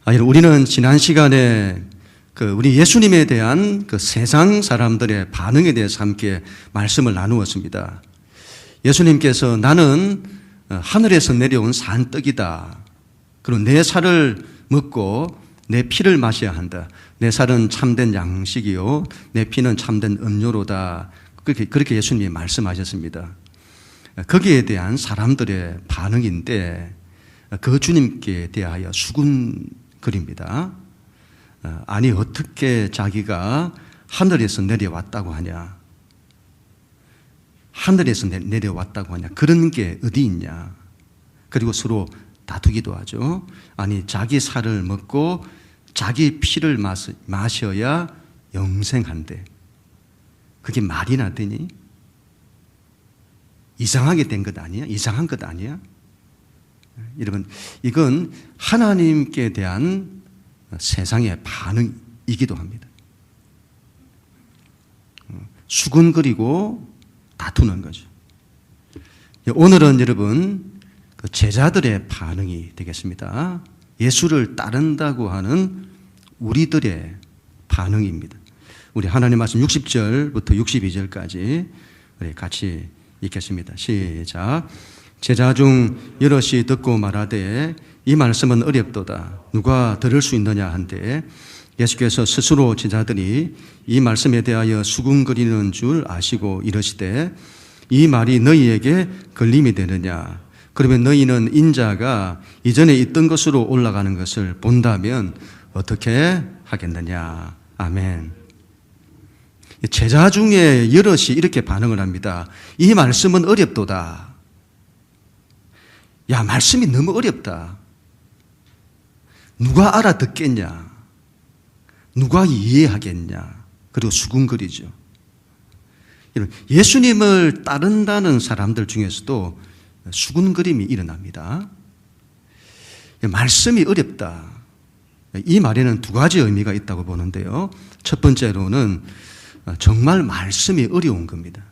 여러분, 우리는 지난 시간에 우리 예수님에 대한 세상 사람들의 반응에 대해서 함께 말씀을 나누었습니다. 예수님께서 나는 하늘에서 내려온 산떡이다. 그리고 내 살을 먹고 내 피를 마셔야 한다. 내 살은 참된 양식이요, 내 피는 참된 음료로다. 그렇게 예수님이 말씀하셨습니다. 거기에 대한 사람들의 반응인데 그 주님께 대하여 수군거립니다. 아니 어떻게 자기가 하늘에서 내려왔다고 하냐, 하늘에서 내려왔다고 하냐, 그런 게 어디 있냐. 그리고 서로 다투기도 하죠. 아니 자기 살을 먹고 자기 피를 마셔야 영생한대. 그게 말이나 되니? 이상하게 된 것 아니야? 이상한 것 아니야? 여러분, 이건 하나님께 대한 세상의 반응이기도 합니다. 수군거리고 다투는 거죠. 오늘은 여러분 제자들의 반응이 되겠습니다. 예수를 따른다고 하는 우리들의 반응입니다. 우리 하나님 말씀 60절부터 62절까지 우리 같이 읽겠습니다. 시작. 제자 중 여럿이 듣고 말하되 이 말씀은 어렵도다. 누가 들을 수 있느냐 한데 예수께서 스스로 제자들이 이 말씀에 대하여 수군거리는 줄 아시고 이르시되 이 말이 너희에게 걸림이 되느냐. 그러면 너희는 인자가 이전에 있던 것으로 올라가는 것을 본다면 어떻게 하겠느냐. 아멘. 제자 중에 여럿이 이렇게 반응을 합니다. 이 말씀은 어렵도다. 야, 말씀이 너무 어렵다. 누가 알아듣겠냐? 누가 이해하겠냐? 그리고 수군거리죠. 예수님을 따른다는 사람들 중에서도 수군거림이 일어납니다. 말씀이 어렵다. 이 말에는 두 가지 의미가 있다고 보는데요. 첫 번째로는 정말 말씀이 어려운 겁니다.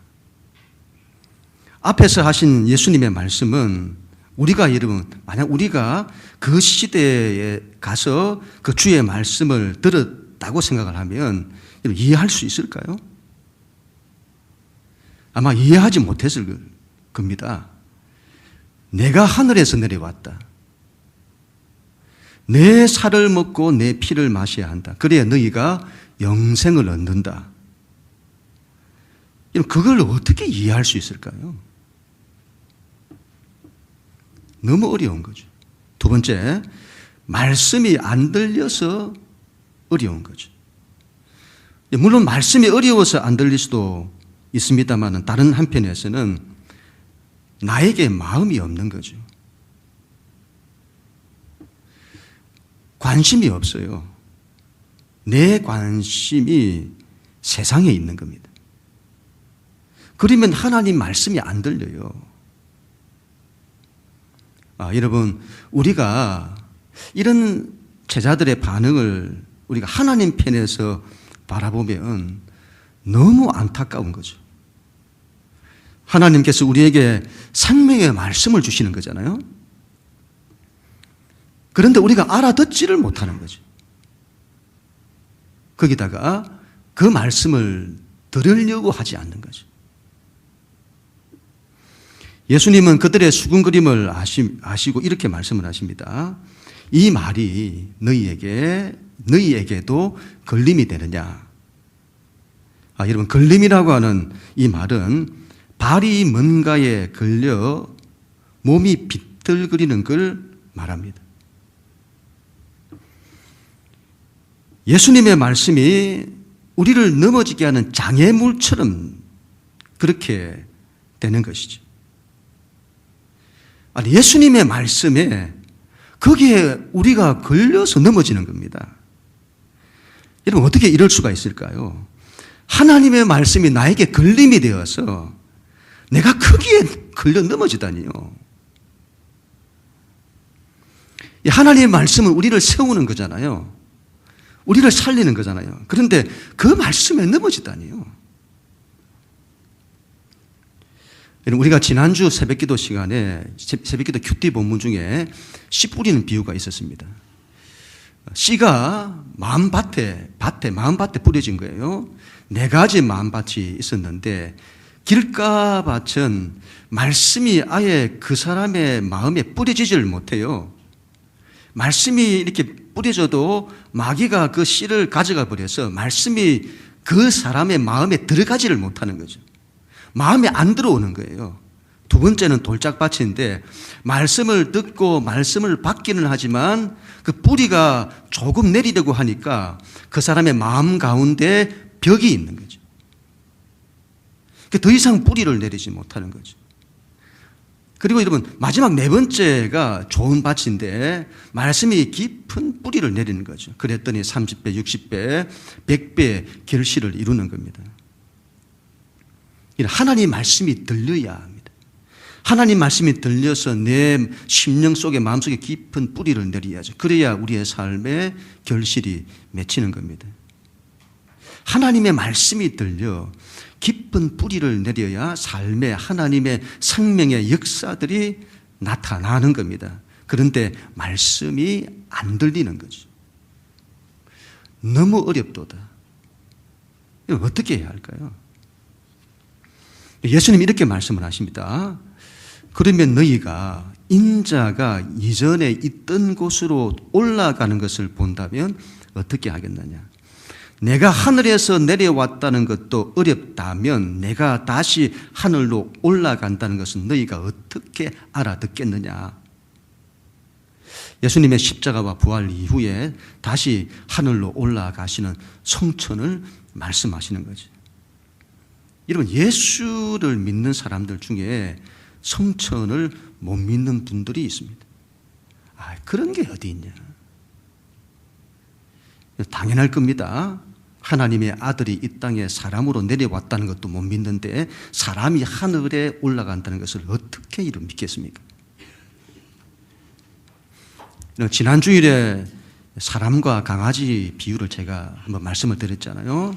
앞에서 하신 예수님의 말씀은 우리가 여러분, 만약 우리가 그 시대에 가서 그 주의 말씀을 들었다고 생각을 하면 이해할 수 있을까요? 아마 이해하지 못했을 겁니다. 내가 하늘에서 내려왔다. 내 살을 먹고 내 피를 마셔야 한다. 그래야 너희가 영생을 얻는다. 그걸 어떻게 이해할 수 있을까요? 너무 어려운 거죠. 두 번째, 말씀이 안 들려서 어려운 거죠. 물론 말씀이 어려워서 안 들릴 수도 있습니다만 다른 한편에서는 나에게 마음이 없는 거죠. 관심이 없어요. 내 관심이 세상에 있는 겁니다. 그러면 하나님 말씀이 안 들려요. 여러분, 우리가 이런 제자들의 반응을 우리가 하나님 편에서 바라보면 너무 안타까운 거죠. 하나님께서 우리에게 생명의 말씀을 주시는 거잖아요. 그런데 우리가 알아듣지를 못하는 거죠. 거기다가 그 말씀을 들으려고 하지 않는 거죠. 예수님은 그들의 수군거림을 아시고 이렇게 말씀을 하십니다. 이 말이 너희에게도 걸림이 되느냐. 여러분, 걸림이라고 하는 이 말은 발이 뭔가에 걸려 몸이 비틀거리는 걸 말합니다. 예수님의 말씀이 우리를 넘어지게 하는 장애물처럼 그렇게 되는 것이죠. 예수님의 말씀에 거기에 우리가 걸려서 넘어지는 겁니다. 여러분, 어떻게 이럴 수가 있을까요? 하나님의 말씀이 나에게 걸림이 되어서 내가 거기에 걸려 넘어지다니요. 하나님의 말씀은 우리를 세우는 거잖아요. 우리를 살리는 거잖아요. 그런데 그 말씀에 넘어지다니요. 우리가 지난주 새벽기도 시간에 새벽기도 큐티 본문 중에 씨 뿌리는 비유가 있었습니다. 씨가 마음밭에 뿌려진 거예요. 4가지 마음밭이 있었는데 길가밭은 말씀이 아예 그 사람의 마음에 뿌려지질 못해요. 말씀이 이렇게 뿌려져도 마귀가 그 씨를 가져가 버려서 말씀이 그 사람의 마음에 들어가지를 못하는 거죠. 마음에 안 들어오는 거예요. 2번째는 돌짝밭인데 말씀을 듣고 말씀을 받기는 하지만 그 뿌리가 조금 내리려고 하니까 그 사람의 마음 가운데 벽이 있는 거죠. 더 이상 뿌리를 내리지 못하는 거죠. 그리고 여러분 마지막 4번째가 좋은 밭인데 말씀이 깊은 뿌리를 내리는 거죠. 그랬더니 30배, 60배, 100배 결실을 이루는 겁니다. 하나님 말씀이 들려야 합니다. 하나님 말씀이 들려서 내 심령 속에 마음속에 깊은 뿌리를 내려야죠. 그래야 우리의 삶에 결실이 맺히는 겁니다. 하나님의 말씀이 들려 깊은 뿌리를 내려야 삶에 하나님의 생명의 역사들이 나타나는 겁니다. 그런데 말씀이 안 들리는 거죠. 너무 어렵도다. 이거 어떻게 해야 할까요? 예수님이 이렇게 말씀을 하십니다. 그러면 너희가 인자가 이전에 있던 곳으로 올라가는 것을 본다면 어떻게 하겠느냐? 내가 하늘에서 내려왔다는 것도 어렵다면 내가 다시 하늘로 올라간다는 것은 너희가 어떻게 알아듣겠느냐? 예수님의 십자가와 부활 이후에 다시 하늘로 올라가시는 성천을 말씀하시는 거죠. 여러분, 예수를 믿는 사람들 중에 성천을 못 믿는 분들이 있습니다. 그런 게 어디 있냐? 당연할 겁니다. 하나님의 아들이 이 땅에 사람으로 내려왔다는 것도 못 믿는데 사람이 하늘에 올라간다는 것을 어떻게 이름 믿겠습니까? 지난 주일에 사람과 강아지 비유를 제가 한번 말씀을 드렸잖아요.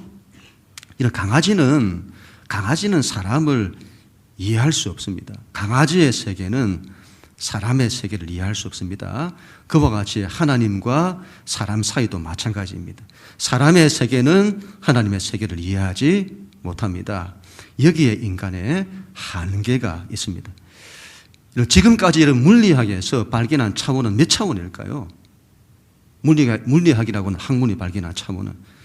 이런 강아지는 사람을 이해할 수 없습니다. 강아지의 세계는 사람의 세계를 이해할 수 없습니다. 그와 같이 하나님과 사람 사이도 마찬가지입니다. 사람의 세계는 하나님의 세계를 이해하지 못합니다. 여기에 인간의 한계가 있습니다. 지금까지 물리학에서 발견한 차원은 몇 차원일까요? 물리학이라고는 학문이 발견한 차원은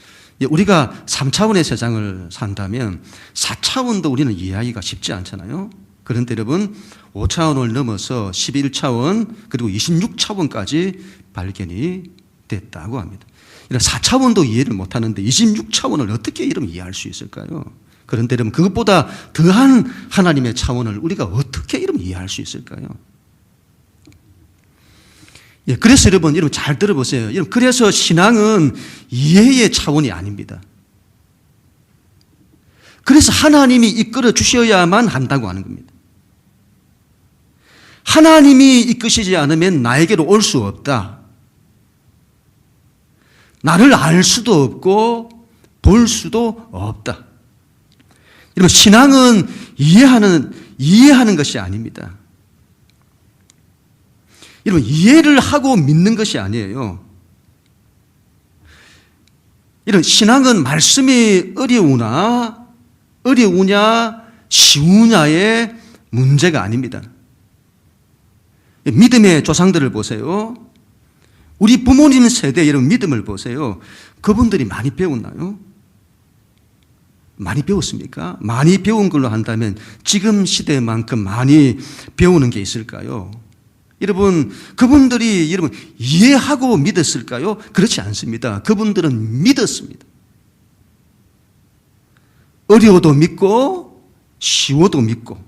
우리가 3차원의 세상을 산다면 4차원도 우리는 이해하기가 쉽지 않잖아요. 그런데 여러분 5차원을 넘어서 11차원 그리고 26차원까지 발견이 됐다고 합니다. 4차원도 이해를 못하는데 26차원을 어떻게 이해할 수 있을까요? 그런데 여러분 그것보다 더한 하나님의 차원을 우리가 어떻게 이해할 수 있을까요? 그래서 여러분 잘 들어보세요. 여러분, 그래서 신앙은 이해의 차원이 아닙니다. 그래서 하나님이 이끌어 주셔야만 한다고 하는 겁니다. 하나님이 이끄시지 않으면 나에게로 올 수 없다. 나를 알 수도 없고 볼 수도 없다. 여러분, 신앙은 이해하는 것이 아닙니다. 여러분, 이해를 하고 믿는 것이 아니에요. 이런 신앙은 말씀이 어려우냐 쉬우냐의 문제가 아닙니다. 믿음의 조상들을 보세요. 우리 부모님 세대 여러분 믿음을 보세요. 그분들이 많이 배웠나요? 많이 배웠습니까? 많이 배운 걸로 한다면 지금 시대만큼 많이 배우는 게 있을까요? 여러분, 그분들이 이해하고 믿었을까요? 그렇지 않습니다. 그분들은 믿었습니다. 어려워도 믿고 쉬워도 믿고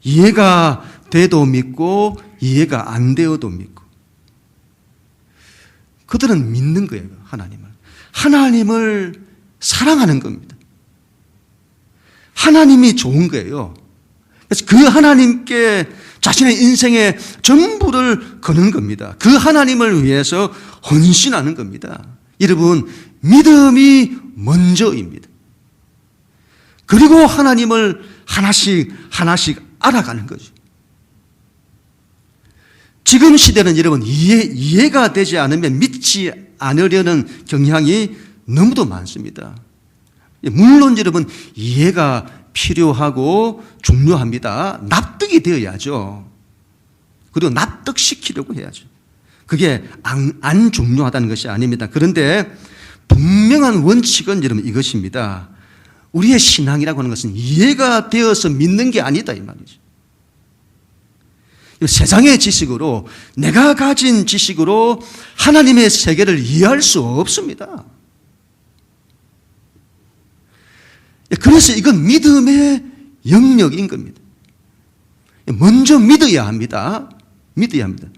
이해가 돼도 믿고 이해가 안 되어도 믿고 그들은 믿는 거예요. 하나님을 사랑하는 겁니다. 하나님이 좋은 거예요. 그래서 그 하나님께 자신의 인생의 전부를 거는 겁니다. 그 하나님을 위해서 헌신하는 겁니다. 여러분, 믿음이 먼저입니다. 그리고 하나님을 하나씩 알아가는 거죠. 지금 시대는 여러분 이해가 되지 않으면 믿지 않으려는 경향이 너무도 많습니다. 물론 여러분 이해가 필요하고 중요합니다. 납득이 되어야죠. 그리고 납득시키려고 해야죠. 그게 안 중요하다는 것이 아닙니다. 그런데 분명한 원칙은 여러분 이것입니다. 우리의 신앙이라고 하는 것은 이해가 되어서 믿는 게 아니다 이 말이죠. 세상의 지식으로, 내가 가진 지식으로 하나님의 세계를 이해할 수 없습니다. 그래서 이건 믿음의 영역인 겁니다. 먼저 믿어야 합니다. 믿어야 합니다.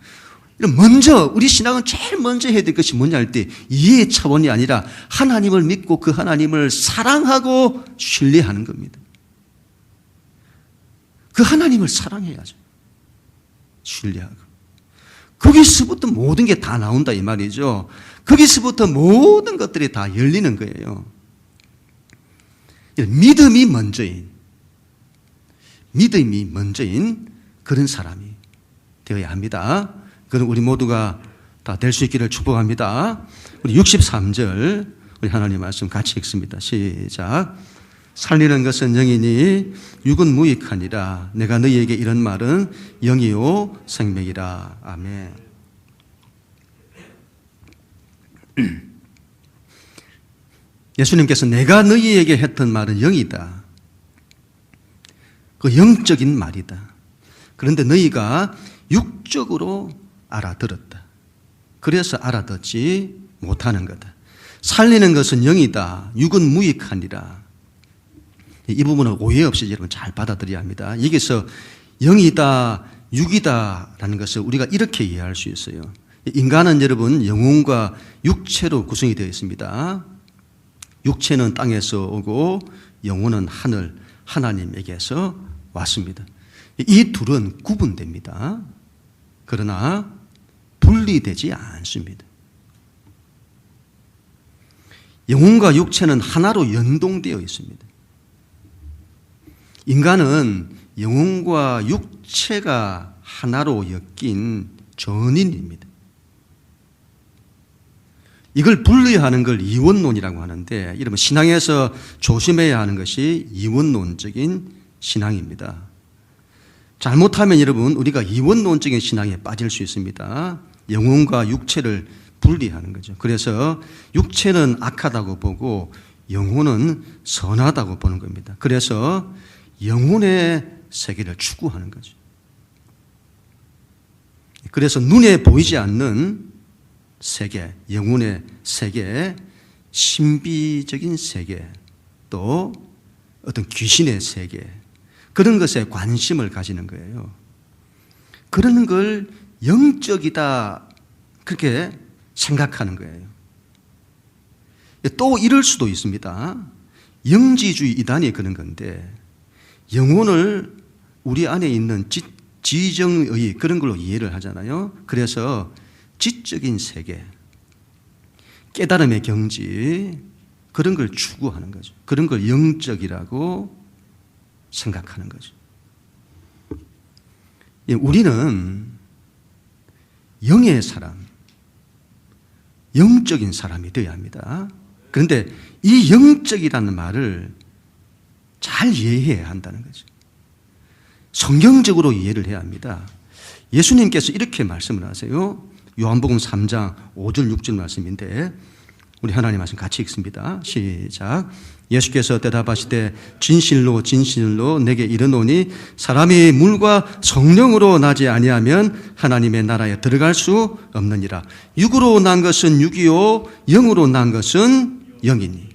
먼저 우리 신앙은 제일 먼저 해야 될 것이 뭐냐 할 때 이해의 차원이 아니라 하나님을 믿고 그 하나님을 사랑하고 신뢰하는 겁니다. 그 하나님을 사랑해야죠. 신뢰하고. 거기서부터 모든 게 다 나온다 이 말이죠. 거기서부터 모든 것들이 다 열리는 거예요. 믿음이 먼저인 그런 사람이 되어야 합니다. 그럼 우리 모두가 다 될 수 있기를 축복합니다. 우리 63절 우리 하나님 말씀 같이 읽습니다. 시작. 살리는 것은 영이니 육은 무익하니라. 내가 너희에게 이런 말은 영이요 생명이라. 아멘. 예수님께서 내가 너희에게 했던 말은 영이다. 그 영적인 말이다. 그런데 너희가 육적으로 알아들었다. 그래서 알아듣지 못하는 거다. 살리는 것은 영이다. 육은 무익하니라. 이 부분은 오해 없이 여러분 잘 받아들여야 합니다. 여기서 영이다, 육이다 라는 것을 우리가 이렇게 이해할 수 있어요. 인간은 여러분 영혼과 육체로 구성이 되어 있습니다. 육체는 땅에서 오고 영혼은 하늘, 하나님에게서 왔습니다. 이 둘은 구분됩니다. 그러나 분리되지 않습니다. 영혼과 육체는 하나로 연동되어 있습니다. 인간은 영혼과 육체가 하나로 엮인 전인입니다. 이걸 분리하는 걸 이원론이라고 하는데, 여러분 신앙에서 조심해야 하는 것이 이원론적인 신앙입니다. 잘못하면 여러분 우리가 이원론적인 신앙에 빠질 수 있습니다. 영혼과 육체를 분리하는 거죠. 그래서 육체는 악하다고 보고 영혼은 선하다고 보는 겁니다. 그래서 영혼의 세계를 추구하는 거죠. 그래서 눈에 보이지 않는 세계, 영혼의 세계, 신비적인 세계, 또 어떤 귀신의 세계, 그런 것에 관심을 가지는 거예요. 그런 걸 영적이다 그렇게 생각하는 거예요. 또 이럴 수도 있습니다. 영지주의 이단이 그런 건데, 영혼을 우리 안에 있는 지정의 그런 걸로 이해를 하잖아요. 그래서 지적인 세계, 깨달음의 경지, 그런 걸 추구하는 거죠. 그런 걸 영적이라고 생각하는 거죠. 우리는 영의 사람, 영적인 사람이 되어야 합니다. 그런데 이 영적이라는 말을 잘 이해해야 한다는 거죠. 성경적으로 이해를 해야 합니다. 예수님께서 이렇게 말씀을 하세요. 요한복음 3장 5절 6절 말씀인데 우리 하나님 말씀 같이 읽습니다. 시작. 예수께서 대답하시되 진실로 진실로 내게 이르노니 사람이 물과 성령으로 나지 아니하면 하나님의 나라에 들어갈 수 없느니라. 육으로 난 것은 육이요 영으로 난 것은 영이니.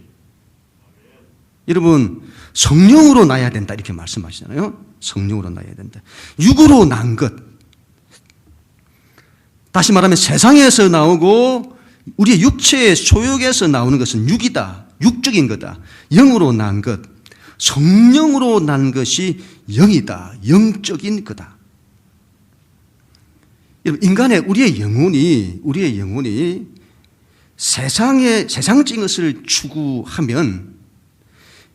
여러분 성령으로 나야 된다 이렇게 말씀하시잖아요. 성령으로 나야 된다. 육으로 난 것, 다시 말하면 세상에서 나오고 우리의 육체의 소욕에서 나오는 것은 육이다. 육적인 거다. 영으로 난 것, 성령으로 난 것이 영이다. 영적인 거다. 인간의 우리의 영혼이 세상적인 것을 추구하면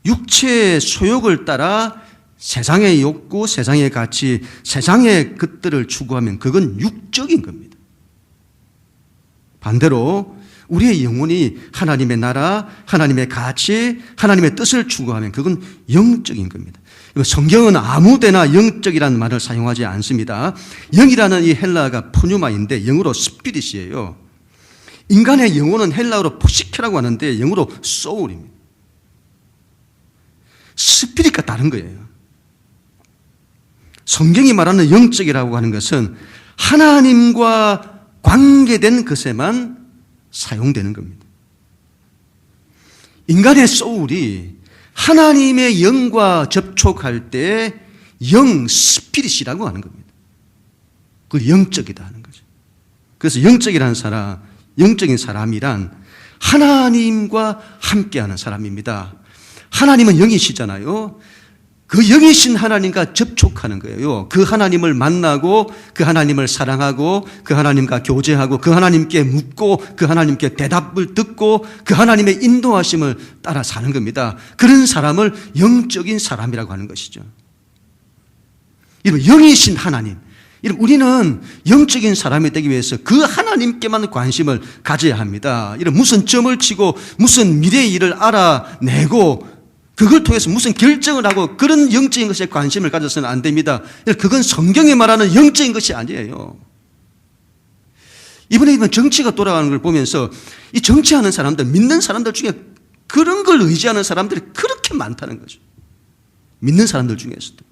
육체의 소욕을 따라 세상의 욕구, 세상의 가치, 세상의 것들을 추구하면 그건 육적인 겁니다. 반대로 우리의 영혼이 하나님의 나라, 하나님의 가치, 하나님의 뜻을 추구하면 그건 영적인 겁니다. 성경은 아무데나 영적이라는 말을 사용하지 않습니다. 영이라는 이 헬라어가 푸뉴마인데 영어로 스피릿이에요. 인간의 영혼은 헬라어로 포시케라고 하는데 영어로 소울입니다. 스피릿과 다른 거예요. 성경이 말하는 영적이라고 하는 것은 하나님과 관계된 것에만 사용되는 겁니다. 인간의 소울이 하나님의 영과 접촉할 때 영, 스피릿이라고 하는 겁니다. 그걸 영적이다 하는 거죠. 그래서 영적이라는 사람, 영적인 사람이란 하나님과 함께하는 사람입니다. 하나님은 영이시잖아요. 그 영이신 하나님과 접촉하는 거예요. 그 하나님을 만나고 그 하나님을 사랑하고 그 하나님과 교제하고 그 하나님께 묻고 그 하나님께 대답을 듣고 그 하나님의 인도하심을 따라 사는 겁니다. 그런 사람을 영적인 사람이라고 하는 것이죠. 여러분, 영이신 하나님. 여러분, 우리는 영적인 사람이 되기 위해서 그 하나님께만 관심을 가져야 합니다. 이런 무슨 점을 치고 무슨 미래의 일을 알아내고 그걸 통해서 무슨 결정을 하고 그런 영적인 것에 관심을 가져서는 안 됩니다. 그건 성경이 말하는 영적인 것이 아니에요. 이번에 정치가 돌아가는 걸 보면서 이 정치하는 사람들, 믿는 사람들 중에 그런 걸 의지하는 사람들이 그렇게 많다는 거죠. 믿는 사람들 중에서도.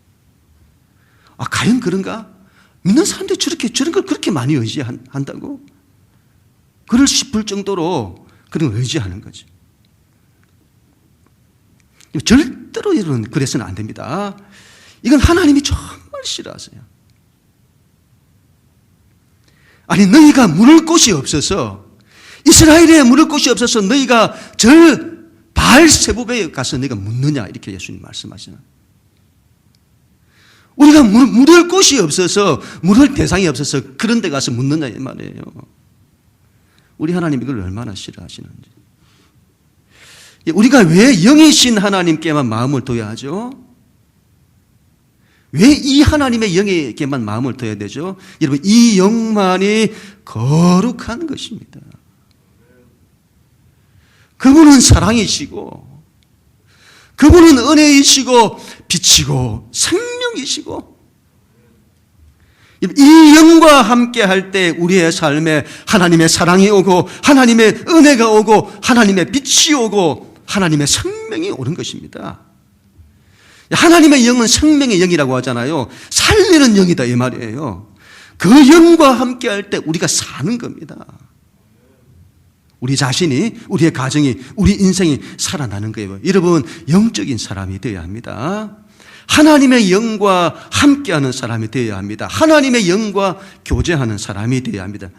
아, 과연 그런가? 믿는 사람들이 저런 걸 그렇게 많이 의지한다고? 그럴 싶을 정도로 그런 걸 의지하는 거죠. 절대로 여러분 그래서는 안 됩니다. 이건 하나님이 정말 싫어하세요. 아니, 너희가 물을 곳이 없어서, 이스라엘에 물을 곳이 없어서 너희가 절 바알세부에 가서 너희가 묻느냐, 이렇게 예수님 말씀하시잖아요. 우리가 물을 곳이 없어서, 물을 대상이 없어서 그런 데 가서 묻느냐 이 말이에요. 우리 하나님 이걸 얼마나 싫어하시는지. 우리가 왜 영이신 하나님께만 마음을 둬야 하죠? 왜 이 하나님의 영에게만 마음을 둬야 되죠? 여러분, 이 영만이 거룩한 것입니다. 그분은 사랑이시고, 그분은 은혜이시고, 빛이고, 생명이시고, 이 영과 함께 할 때 우리의 삶에 하나님의 사랑이 오고, 하나님의 은혜가 오고, 하나님의 빛이 오고, 하나님의 생명이 오는 것입니다. 하나님의 영은 생명의 영이라고 하잖아요. 살리는 영이다 이 말이에요. 그 영과 함께 할 때 우리가 사는 겁니다. 우리 자신이, 우리의 가정이, 우리 인생이 살아나는 거예요. 여러분, 영적인 사람이 되어야 합니다. 하나님의 영과 함께하는 사람이 되어야 합니다. 하나님의 영과 교제하는 사람이 되어야 합니다.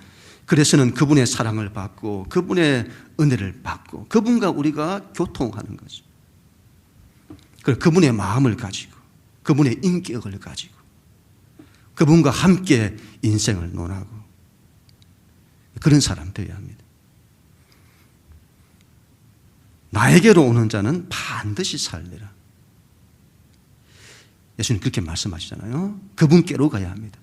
그래서는 그분의 사랑을 받고 그분의 은혜를 받고 그분과 우리가 교통하는 거죠. 그분의 마음을 가지고 그분의 인격을 가지고 그분과 함께 인생을 논하고 그런 사람 되어야 합니다. 나에게로 오는 자는 반드시 살리라. 예수님 그렇게 말씀하시잖아요. 그분께로 가야 합니다.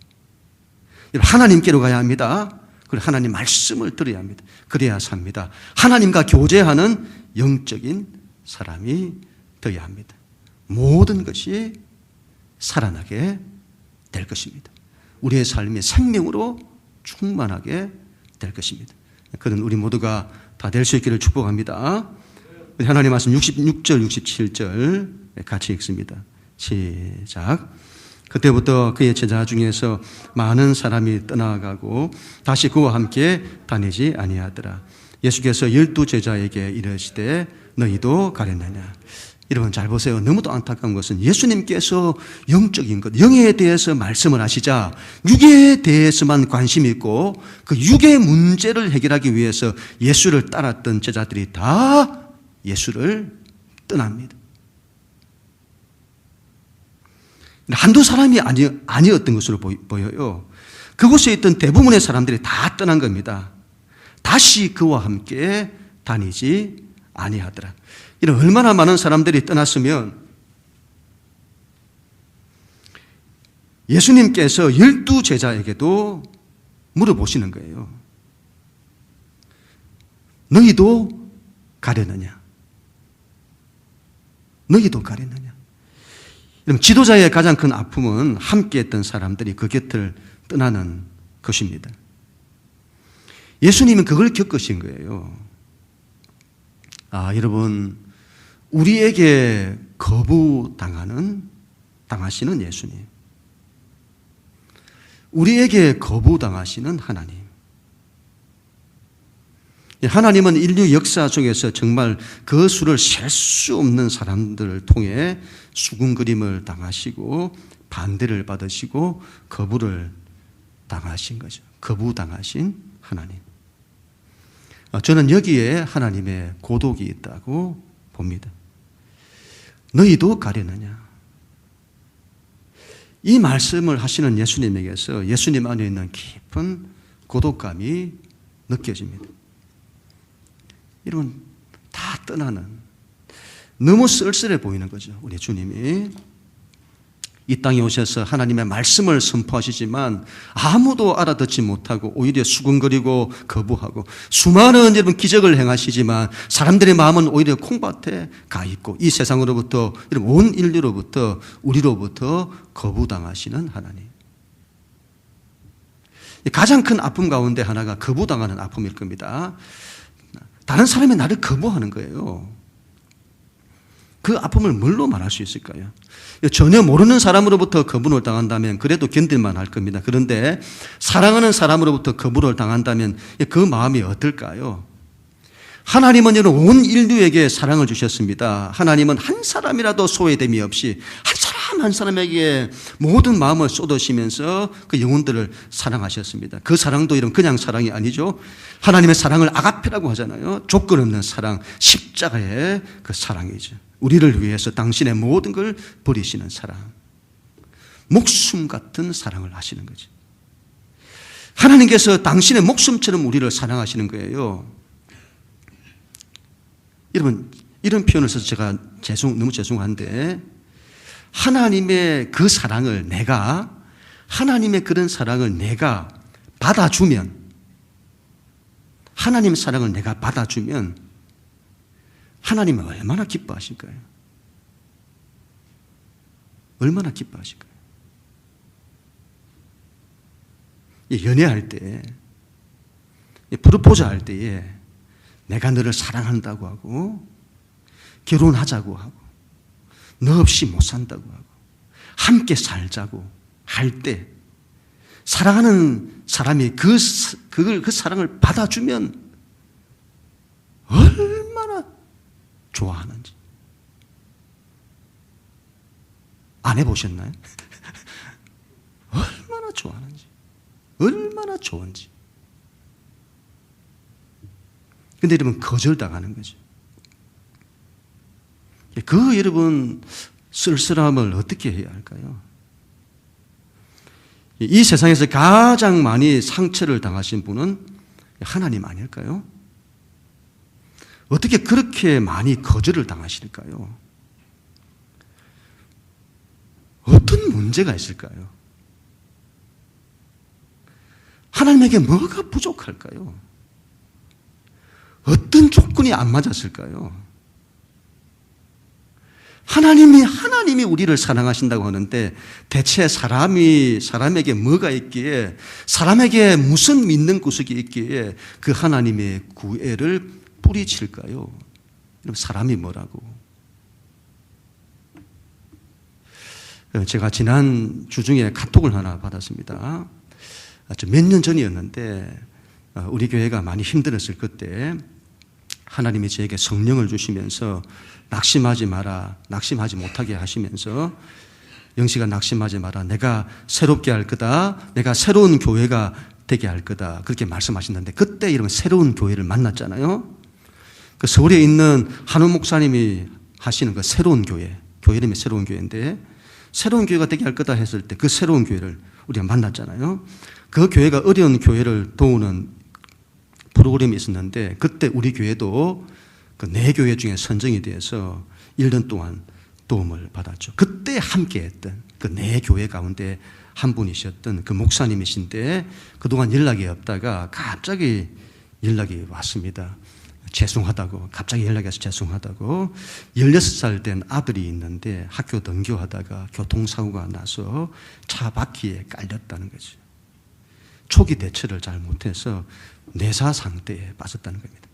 하나님께로 가야 합니다. 그리고 하나님 말씀을 들어야 합니다. 그래야 삽니다. 하나님과 교제하는 영적인 사람이 되어야 합니다. 모든 것이 살아나게 될 것입니다. 우리의 삶이 생명으로 충만하게 될 것입니다. 그런 우리 모두가 다 될 수 있기를 축복합니다. 하나님 말씀 66절, 67절 같이 읽습니다. 시작. 그때부터 그의 제자 중에서 많은 사람이 떠나가고 다시 그와 함께 다니지 아니하더라. 예수께서 12제자에게 이르시되 너희도 가려느냐. 여러분 잘 보세요. 너무도 안타까운 것은 예수님께서 영적인 것, 영에 대해서 말씀을 하시자 육에 대해서만 관심이 있고 그 육의 문제를 해결하기 위해서 예수를 따랐던 제자들이 다 예수를 떠납니다. 한두 사람이 아니었던 것으로 보여요. 그곳에 있던 대부분의 사람들이 다 떠난 겁니다. 다시 그와 함께 다니지 아니하더라. 이런 얼마나 많은 사람들이 떠났으면 예수님께서 12제자에게도 물어보시는 거예요. 너희도 가려느냐? 너희도 가려느냐? 여러분, 지도자의 가장 큰 아픔은 함께 했던 사람들이 그 곁을 떠나는 것입니다. 예수님은 그걸 겪으신 거예요. 여러분, 우리에게 당하시는 예수님. 우리에게 거부당하시는 하나님. 하나님은 인류 역사 속에서 정말 그 수를 셀 수 없는 사람들을 통해 수군거림을 당하시고 반대를 받으시고 거부를 당하신 거죠. 거부당하신 하나님. 저는 여기에 하나님의 고독이 있다고 봅니다. 너희도 가려느냐? 이 말씀을 하시는 예수님에게서 예수님 안에 있는 깊은 고독감이 느껴집니다. 여러분, 다 떠나는, 너무 쓸쓸해 보이는 거죠. 우리 주님이 이 땅에 오셔서 하나님의 말씀을 선포하시지만 아무도 알아듣지 못하고 오히려 수군거리고 거부하고, 수많은 여러분 기적을 행하시지만 사람들의 마음은 오히려 콩밭에 가 있고, 이 세상으로부터, 여러분 온 인류로부터, 우리로부터 거부당하시는 하나님. 가장 큰 아픔 가운데 하나가 거부당하는 아픔일 겁니다. 다른 사람이 나를 거부하는 거예요. 그 아픔을 뭘로 말할 수 있을까요? 전혀 모르는 사람으로부터 거부를 당한다면 그래도 견딜만 할 겁니다. 그런데 사랑하는 사람으로부터 거부를 당한다면 그 마음이 어떨까요? 하나님은 온 인류에게 사랑을 주셨습니다. 하나님은 한 사람이라도 소외됨이 없이 한 사람 한 사람에게 모든 마음을 쏟으시면서 그 영혼들을 사랑하셨습니다. 그 사랑도 이런 그냥 사랑이 아니죠. 하나님의 사랑을 아가페라고 하잖아요. 조건 없는 사랑, 십자가의 그 사랑이죠. 우리를 위해서 당신의 모든 걸 버리시는 사랑, 목숨 같은 사랑을 하시는 거죠. 하나님께서 당신의 목숨처럼 우리를 사랑하시는 거예요. 여러분, 이런 표현을 써서 제가 너무 죄송한데, 하나님의 그 사랑을 하나님의 그런 사랑을 내가 받아주면, 하나님의 사랑을 내가 받아주면 하나님은 얼마나 기뻐하실까요? 얼마나 기뻐하실까요? 연애할 때, 프로포즈 할 때에 내가 너를 사랑한다고 하고, 결혼하자고 하고, 너 없이 못 산다고 하고, 함께 살자고 할 때, 사랑하는 사람이 그 사랑을 받아주면 얼마나 좋아하는지. 안 해보셨나요? 얼마나 좋아하는지, 얼마나 좋은지. 근데 여러분, 거절당하는 거죠. 여러분, 쓸쓸함을 어떻게 해야 할까요? 이 세상에서 가장 많이 상처를 당하신 분은 하나님 아닐까요? 어떻게 그렇게 많이 거절을 당하실까요? 어떤 문제가 있을까요? 하나님에게 뭐가 부족할까요? 어떤 조건이 안 맞았을까요? 하나님이 우리를 사랑하신다고 하는데 대체 사람에게 뭐가 있기에, 사람에게 무슨 믿는 구석이 있기에 그 하나님의 구애를 뿌리칠까요? 사람이 뭐라고? 제가 지난 주중에 카톡을 하나 받았습니다. 몇 년 전이었는데 우리 교회가 많이 힘들었을 그때 하나님이 저에게 성령을 주시면서 낙심하지 마라, 낙심하지 못하게 하시면서, 영식아 낙심하지 마라, 내가 새롭게 할 거다, 내가 새로운 교회가 되게 할 거다, 그렇게 말씀하시는데, 그때 이런 새로운 교회를 만났잖아요. 그 서울에 있는 한우 목사님이 하시는 그 새로운 교회 이름이 새로운 교회인데, 새로운 교회가 되게 할 거다 했을 때 그 새로운 교회를 우리가 만났잖아요. 그 교회가 어려운 교회를 도우는 프로그램이 있었는데, 그때 우리 교회도 그 4교회 중에 선정이 돼서 1년 동안 도움을 받았죠. 그때 함께 했던 그 4교회 가운데 한 분이셨던 그 목사님이신데, 그동안 연락이 없다가 갑자기 연락이 왔습니다. 죄송하다고, 갑자기 연락이 와서 죄송하다고, 16살 된 아들이 있는데 학교 등교하다가 교통사고가 나서 차 바퀴에 깔렸다는 거죠. 초기 대처를 잘 못해서 뇌사 상태에 빠졌다는 겁니다.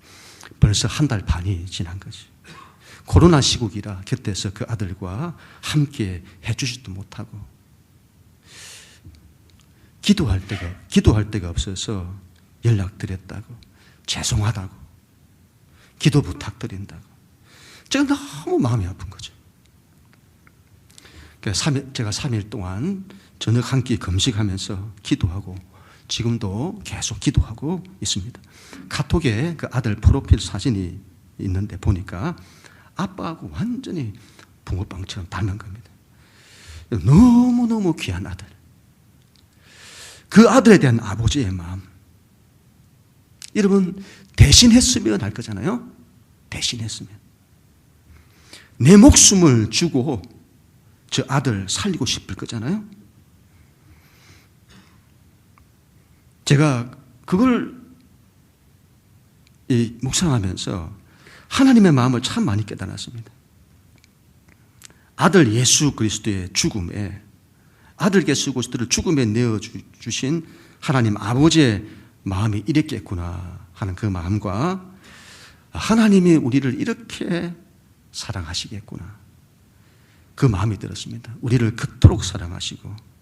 벌써 한 달 반이 지난 거죠. 코로나 시국이라 곁에서 그 아들과 함께 해주지도 못하고, 기도할 데가 없어서 연락드렸다고, 죄송하다고, 기도 부탁드린다고. 제가 너무 마음이 아픈 거죠. 제가 3일 동안 저녁 한 끼 금식하면서 기도하고, 지금도 계속 기도하고 있습니다. 카톡에 그 아들 프로필 사진이 있는데 보니까 아빠하고 완전히 붕어빵처럼 닮은 겁니다. 너무너무 귀한 아들. 그 아들에 대한 아버지의 마음. 여러분, 대신했으면 할 거잖아요. 대신했으면. 내 목숨을 주고 저 아들 살리고 싶을 거잖아요. 제가 그걸 묵상하면서 하나님의 마음을 참 많이 깨달았습니다. 아들 예수 그리스도의 죽음에, 아들께서 그리스도를 죽음에 내어주신 하나님 아버지의 마음이 이랬겠구나 하는 그 마음과, 하나님이 우리를 이렇게 사랑하시겠구나, 그 마음이 들었습니다. 우리를 그토록 사랑하시고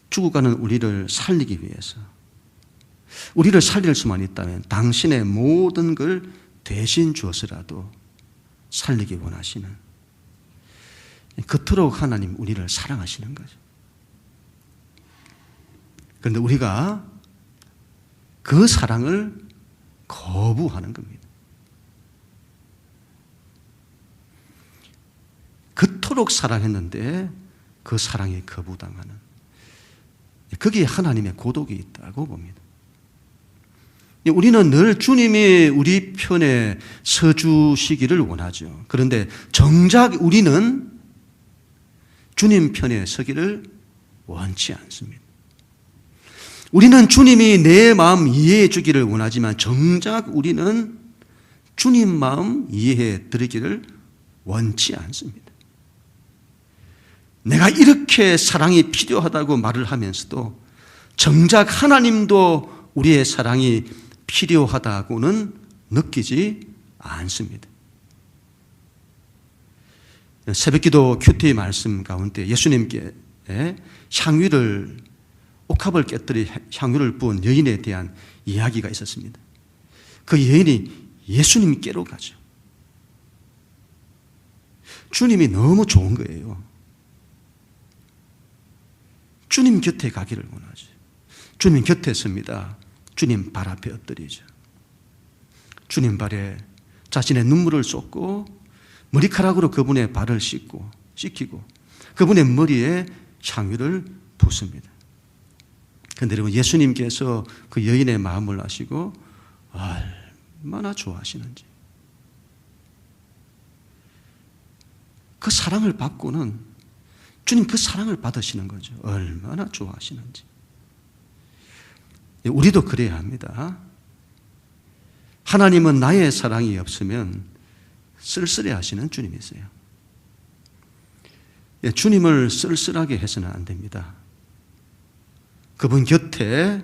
죽어가는 우리를 살리기 위해서, 우리를 살릴 수만 있다면 당신의 모든 걸 대신 주어서라도 살리기 원하시는, 그토록 하나님 우리를 사랑하시는 거죠. 그런데 우리가 그 사랑을 거부하는 겁니다. 그토록 사랑했는데 그 사랑이 거부당하는, 거기에 하나님의 고독이 있다고 봅니다. 우리는 늘 주님이 우리 편에 서주시기를 원하죠. 그런데 정작 우리는 주님 편에 서기를 원치 않습니다. 우리는 주님이 내 마음 이해해 주기를 원하지만 정작 우리는 주님 마음 이해해 드리기를 원치 않습니다. 내가 이렇게 사랑이 필요하다고 말을 하면서도 정작 하나님도 우리의 사랑이 필요하다고는 느끼지 않습니다. 새벽기도 큐티 말씀 가운데 예수님께 향유를, 옥합을 깨뜨려 향유를 부은 여인에 대한 이야기가 있었습니다. 그 여인이 예수님께로 가죠. 주님이 너무 좋은 거예요. 주님 곁에 가기를 원하죠. 주님 곁에 섭니다. 주님 발 앞에 엎드리죠. 주님 발에 자신의 눈물을 쏟고 머리카락으로 그분의 발을 씻기고 그분의 머리에 향유를 붓습니다. 그런데 여러분, 예수님께서 그 여인의 마음을 아시고 얼마나 좋아하시는지, 그 사랑을 받고는 주님 그 사랑을 받으시는 거죠. 얼마나 좋아하시는지. 우리도 그래야 합니다. 하나님은 나의 사랑이 없으면 쓸쓸해 하시는 주님이세요. 주님을 쓸쓸하게 해서는 안 됩니다. 그분 곁에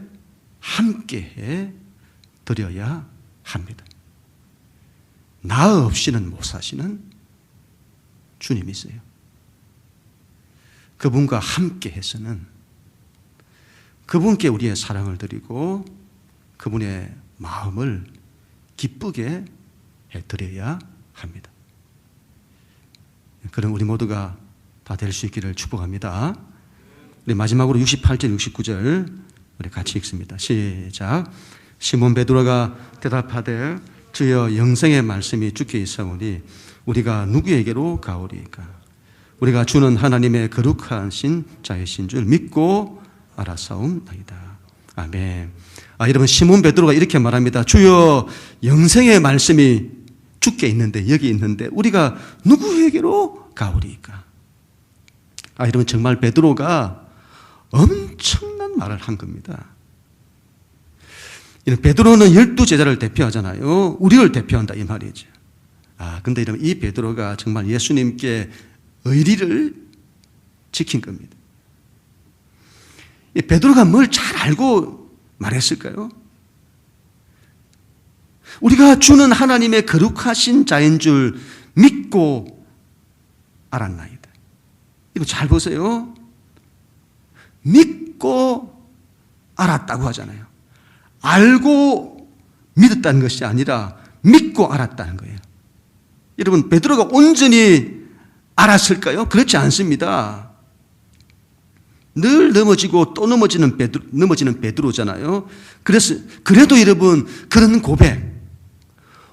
함께해 드려야 합니다. 나 없이는 못 사시는 주님이세요. 그분과 함께 해서는 그분께 우리의 사랑을 드리고 그분의 마음을 기쁘게 해드려야 합니다. 그럼 우리 모두가 다 될 수 있기를 축복합니다. 우리 마지막으로 68절, 69절 우리 같이 읽습니다. 시작. 시몬 베드로가 대답하되 주여, 영생의 말씀이 주께 있사오니 우리가 누구에게로 가오리이까? 우리가 주는 하나님의 거룩하신 자이신 줄 믿고 알았사옵나이다. 아멘. 여러분, 시몬 베드로가 이렇게 말합니다. 주여, 영생의 말씀이 주께 있는데, 여기 있는데 우리가 누구에게로 가오리이까? 여러분, 정말 베드로가 엄청난 말을 한 겁니다. 베드로는 12제자를 대표하잖아요. 우리를 대표한다 이 말이죠. 근데 이러면 이 베드로가 정말 예수님께 의리를 지킨 겁니다. 이 베드로가 뭘 잘 알고 말했을까요? 우리가 주는 하나님의 거룩하신 자인 줄 믿고 알았나이다. 이거 잘 보세요. 믿고 알았다고 하잖아요. 알고 믿었다는 것이 아니라 믿고 알았다는 거예요. 여러분, 베드로가 온전히 알았을까요? 그렇지 않습니다. 늘 넘어지고 또 넘어지는 베드로잖아요. 그래도 여러분, 그런 고백,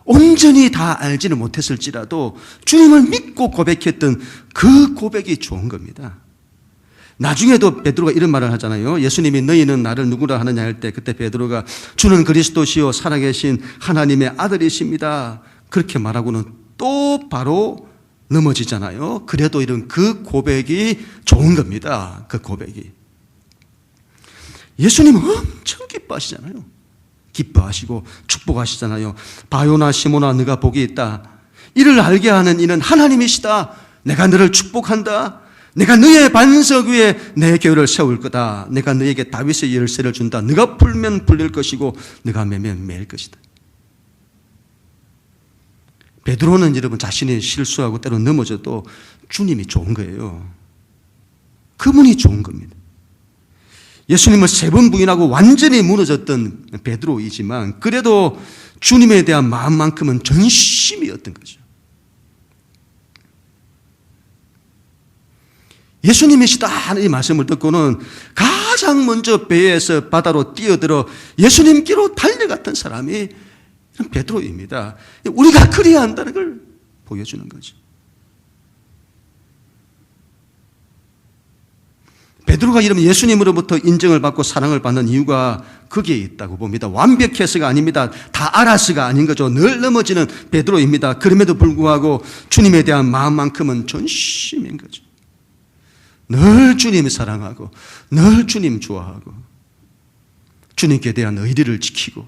온전히 다 알지는 못했을지라도 주님을 믿고 고백했던 그 고백이 좋은 겁니다. 나중에도 베드로가 이런 말을 하잖아요. 예수님이 너희는 나를 누구라 하느냐 할 때 그때 베드로가 주는 그리스도시요 살아계신 하나님의 아들이십니다. 그렇게 말하고는 또 바로 넘어지잖아요. 그래도 이런 그 고백이 좋은 겁니다. 그 고백이. 예수님은 엄청 기뻐하시잖아요. 기뻐하시고 축복하시잖아요. 바요나 시모나 너가 복이 있다. 이를 알게 하는 이는 하나님이시다. 내가 너를 축복한다. 내가 너의 반석 위에 내 교회를 세울 거다. 내가 너에게 다윗의 열쇠를 준다. 네가 풀면 풀릴 것이고 네가 매면 매일 것이다. 베드로는 여러분 자신이 실수하고 때로 넘어져도 주님이 좋은 거예요. 그분이 좋은 겁니다. 예수님을 3번 부인하고 완전히 무너졌던 베드로이지만 그래도 주님에 대한 마음만큼은 전심이었던 거죠. 예수님이시다 하는 이 말씀을 듣고는 가장 먼저 배에서 바다로 뛰어들어 예수님께로 달려갔던 사람이 베드로입니다. 우리가 그래야 한다는 걸 보여주는 거죠. 베드로가 이러면 예수님으로부터 인정을 받고 사랑을 받는 이유가 거기에 있다고 봅니다. 완벽해서가 아닙니다. 다 알아서가 아닌 거죠. 늘 넘어지는 베드로입니다. 그럼에도 불구하고 주님에 대한 마음만큼은 전심인 거죠. 늘 주님 사랑하고 늘 주님 좋아하고 주님께 대한 의리를 지키고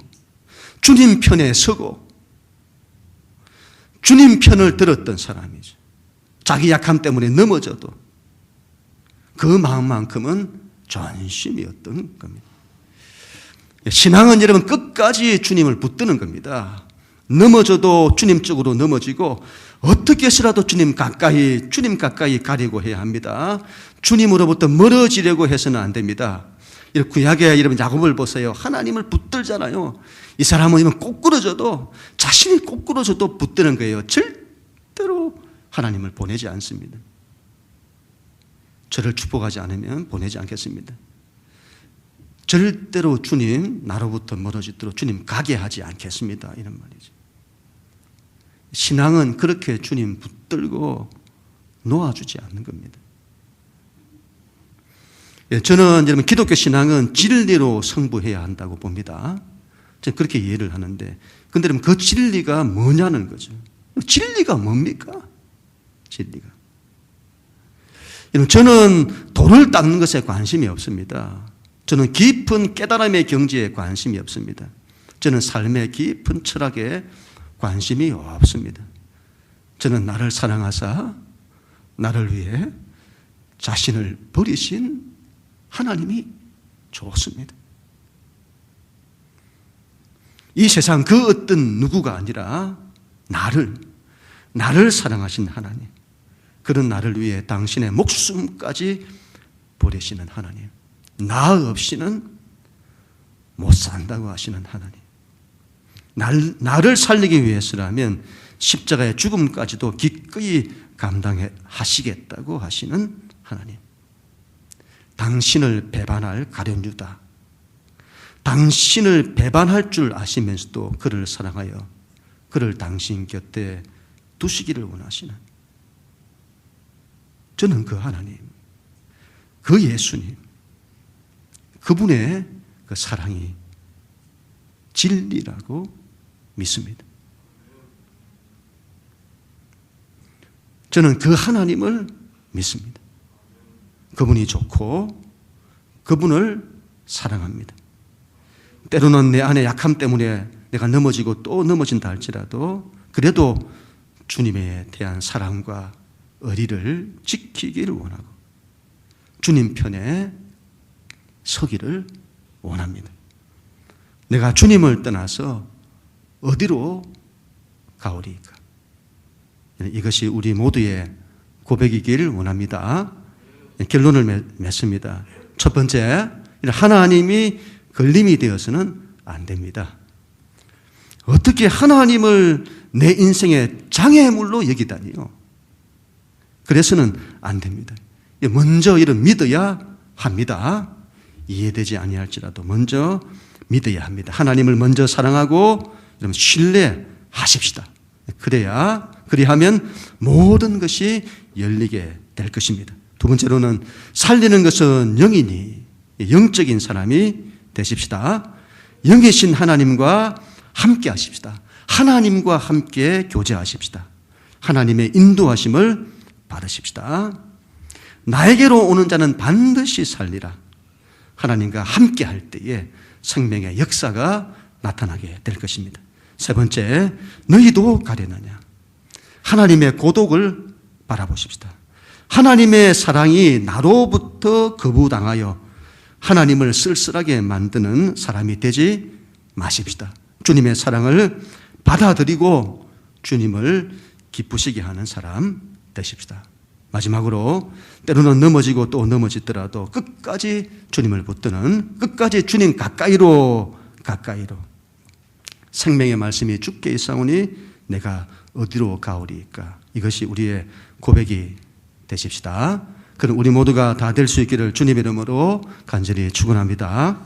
주님 편에 서고 주님 편을 들었던 사람이죠. 자기 약함 때문에 넘어져도 그 마음만큼은 전심이었던 겁니다. 신앙은 여러분 끝까지 주님을 붙드는 겁니다. 넘어져도 주님 쪽으로 넘어지고 어떻게 해서라도 주님 가까이 가려고 해야 합니다. 주님으로부터 멀어지려고 해서는 안 됩니다. 구약의 여러분 야곱을 보세요. 하나님을 붙들잖아요. 이 사람은 꼬꾸러져도 자신이 꼬꾸러져도 붙드는 거예요. 절대로 하나님을 보내지 않습니다. 저를 축복하지 않으면 보내지 않겠습니다. 절대로 주님 나로부터 멀어지도록 주님 가게 하지 않겠습니다. 이런 말이죠. 신앙은 그렇게 주님 붙들고 놓아주지 않는 겁니다. 저는 여러분 기독교 신앙은 진리로 승부해야 한다고 봅니다. 저는 그렇게 이해를 하는데 근데 여러분 그 진리가 뭐냐는 거죠. 진리가 뭡니까? 진리가. 저는 돌을 닦는 것에 관심이 없습니다. 저는 깊은 깨달음의 경지에 관심이 없습니다. 저는 삶의 깊은 철학에 관심이 없습니다. 저는 나를 사랑하사 나를 위해 자신을 버리신 하나님이 좋습니다. 이 세상 그 어떤 누구가 아니라 나를 사랑하신 하나님, 그런 나를 위해 당신의 목숨까지 버리시는 하나님, 나 없이는 못 산다고 하시는 하나님, 나를 살리기 위해서라면 십자가의 죽음까지도 기꺼이 감당해 하시겠다고 하시는 하나님, 당신을 배반할 가룟유다, 당신을 배반할 줄 아시면서도 그를 사랑하여 그를 당신 곁에 두시기를 원하시는, 저는 그 하나님, 그 예수님, 그분의 그 사랑이 진리라고 믿습니다. 저는 그 하나님을 믿습니다. 그분이 좋고 그분을 사랑합니다. 때로는 내 안의 약함 때문에 내가 넘어지고 또 넘어진다 할지라도 그래도 주님에 대한 사랑과 의리를 지키기를 원하고 주님 편에 서기를 원합니다. 내가 주님을 떠나서 어디로 가오리까? 이것이 우리 모두의 고백이기를 원합니다. 결론을 맺습니다. 첫 번째, 하나님이 걸림이 되어서는 안 됩니다. 어떻게 하나님을 내 인생의 장애물로 여기다니요? 그래서는 안 됩니다. 먼저 이런 믿어야 합니다. 이해되지 아니할지라도 먼저 믿어야 합니다. 하나님을 먼저 사랑하고 신뢰하십시다. 그리하면 모든 것이 열리게 될 것입니다. 두 번째로는 살리는 것은 영이니 영적인 사람이 되십시다. 영이신 하나님과 함께 하십시다. 하나님과 함께 교제하십시다. 하나님의 인도하심을 받으십시다. 나에게로 오는 자는 반드시 살리라. 하나님과 함께 할 때에 생명의 역사가 나타나게 될 것입니다. 세 번째, 너희도 가려느냐? 하나님의 고독을 바라보십시다. 하나님의 사랑이 나로부터 거부당하여 하나님을 쓸쓸하게 만드는 사람이 되지 마십시다. 주님의 사랑을 받아들이고 주님을 기쁘시게 하는 사람 되십시다. 마지막으로 때로는 넘어지고 또 넘어지더라도 끝까지 주님을 붙드는, 끝까지 주님 가까이로 생명의 말씀이 주께 있사오니 내가 어디로 가오리까? 이것이 우리의 고백이 되십시다. 그럼 우리 모두가 다 될 수 있기를 주님의 이름으로 간절히 축원합니다.